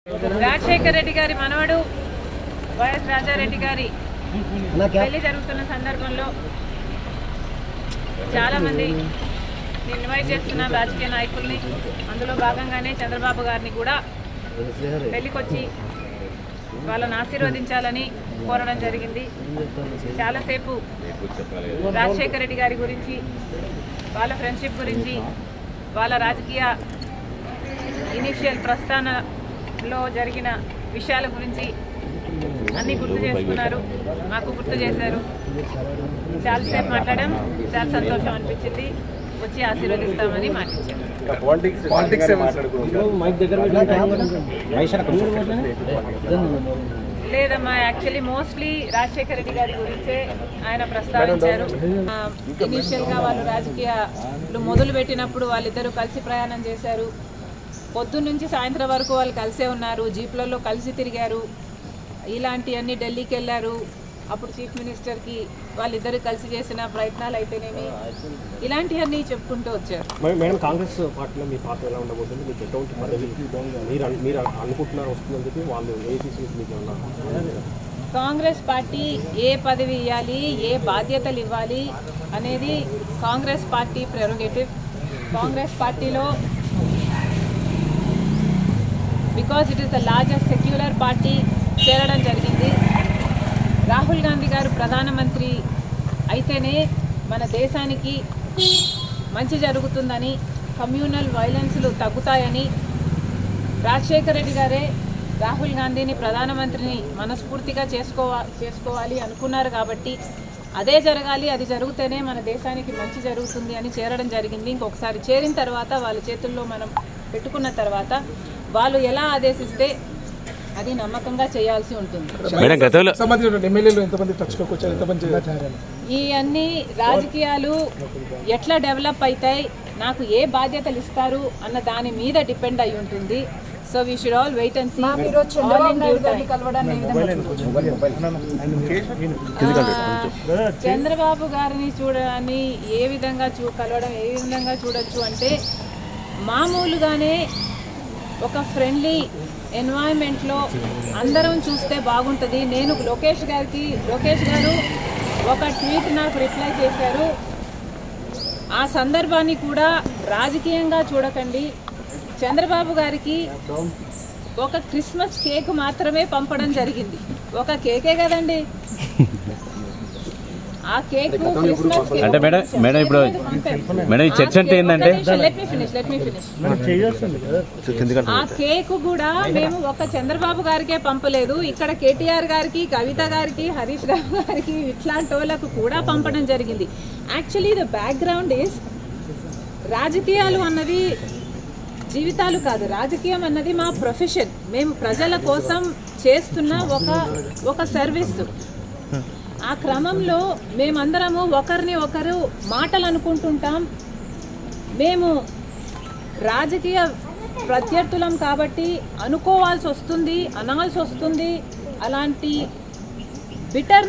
రాజశేఖర్ రెడ్డి గారి మనవడు వైఎస్ రాజారెడ్డి గారి పెళ్లి జరుగుతున్న సందర్భంలో చాలా మంది ఇన్వైట్ చేస్తున్న రాజకీయ నాయకుల్ని, అందులో భాగంగానే చంద్రబాబు గారిని కూడా పెళ్లికొచ్చి వాళ్ళని ఆశీర్వదించాలని కోరడం జరిగింది. చాలాసేపు రాజశేఖర్ రెడ్డి గారి గురించి, వాళ్ళ ఫ్రెండ్షిప్ గురించి, వాళ్ళ రాజకీయ ఇనిషియల్ ప్రస్థానంలో జరిగిన విషయాల గురించి అన్నీ గుర్తు చేసుకున్నారు, మాకు గుర్తు చేశారు. చాలాసేపు మాట్లాడాం, చాలా సంతోషం అనిపించింది. వచ్చి ఆశీర్వదిస్తామని మాటిచ్చాం. లేదమ్మా, యాక్చువల్లీ మోస్ట్లీ రాజశేఖర రెడ్డి గారి గురించే ఆయన ప్రస్తావించారు. ఇనీషియల్గా వాళ్ళు రాజకీయాలు మొదలు పెట్టినప్పుడు వాళ్ళిద్దరూ కలిసి ప్రయాణం చేశారు. పొద్దున్నుంచి సాయంత్రం వరకు వాళ్ళు కలిసే ఉన్నారు, జీప్లలో కలిసి తిరిగారు. ఇలాంటివన్నీ ఢిల్లీకి వెళ్ళారు. అప్పుడు చీఫ్ మినిస్టర్కి వాళ్ళిద్దరు కలిసి చేసిన ప్రయత్నాలు అయితేనేమి, ఇలాంటివన్నీ చెప్పుకుంటూ వచ్చారు. మేడం, కాంగ్రెస్ పార్టీలో మీ పార్టీ ఎలా ఉండబోతుంది? మీకు ఎటువంటి పదవి మీరు అనుకుంటున్నారు వస్తుందని చెప్పి వాళ్ళు కాంగ్రెస్ పార్టీ ఏ పదవి ఇవ్వాలి, ఏ బాధ్యతలు ఇవ్వాలి అనేది కాంగ్రెస్ పార్టీ ప్రెరోగేటివ్. కాంగ్రెస్ పార్టీలో because it is the largest secular party చేరడం జరిగింది. రాహుల్ గాంధీ గారు ప్రధానమంత్రి అయితేనే మన దేశానికి మంచి జరుగుతుందని, కమ్యూనల్ వైలెన్స్లు తగ్గుతాయని రాజశేఖర రెడ్డి గారే రాహుల్ గాంధీని ప్రధానమంత్రిని మనస్ఫూర్తిగా చేసుకోవాలి అనుకున్నారు. కాబట్టి అదే జరగాలి, అది జరిగితేనే మన దేశానికి మంచి జరుగుతుంది అని చేరడం జరిగింది. ఇంకొకసారి చేరిన తర్వాత వాళ్ళ చేతుల్లో మనం పెట్టుకున్న తర్వాత వాళ్ళు ఎలా ఆదేశిస్తే అది నమ్మకంగా చేయాల్సి ఉంటుంది. ఈ అన్ని రాజకీయాలు ఎట్లా డెవలప్ అవుతాయి, నాకు ఏ బాధ్యతలు ఇస్తారు అన్న దాని మీద డిపెండ్ అయి ఉంటుంది. So we should all wait and see. Chandrababu గారిని చూడడాన్ని ఏ విధంగా కలవడం ఏ విధంగా చూడొచ్చు అంటే, మామూలుగానే ఒక ఫ్రెండ్లీ ఎన్వైరన్మెంట్లో అందరం చూస్తే బాగుంటుంది. నేను లోకేష్ గారు ఒక ట్వీట్ నాకు రిప్లై చేశారు. ఆ సందర్భాన్ని కూడా రాజకీయంగా చూడకండి. చంద్రబాబు గారికి ఒక క్రిస్మస్ కేక్ మాత్రమే పంపడం జరిగింది. ఒక కేకే కదండి, ఆ కేక్ అంటే మేడం ఇప్పుడు మేడం ఈ చర్చ అంటే ఏంటంటే, ఆ కేక్ కూడా మేము ఒక చంద్రబాబు గారికే పంపలేదు, ఇక్కడ కేటీఆర్ గారికి, కవిత గారికి, హరీష్ రావు గారికి, ఇట్లాంటి వాళ్ళకు కూడా పంపడం జరిగింది. యాక్చువల్లీ ద బ్యాక్గ్రౌండ్ ఈస్, రాజకీయాలు అన్నది జీవితాలు కాదు, రాజకీయం అన్నది మా ప్రొఫెషన్. మేము ప్రజల కోసం చేస్తున్న ఒక సర్వీస్. ఆ క్రమంలో మేమందరము ఒకరిని ఒకరు మాటలు అనుకుంటుంటాం. మేము రాజకీయ ప్రత్యర్థులం కాబట్టి అనుకోవాల్సి వస్తుంది, అనాల్సి వస్తుంది. అలాంటి బిటర్నెస్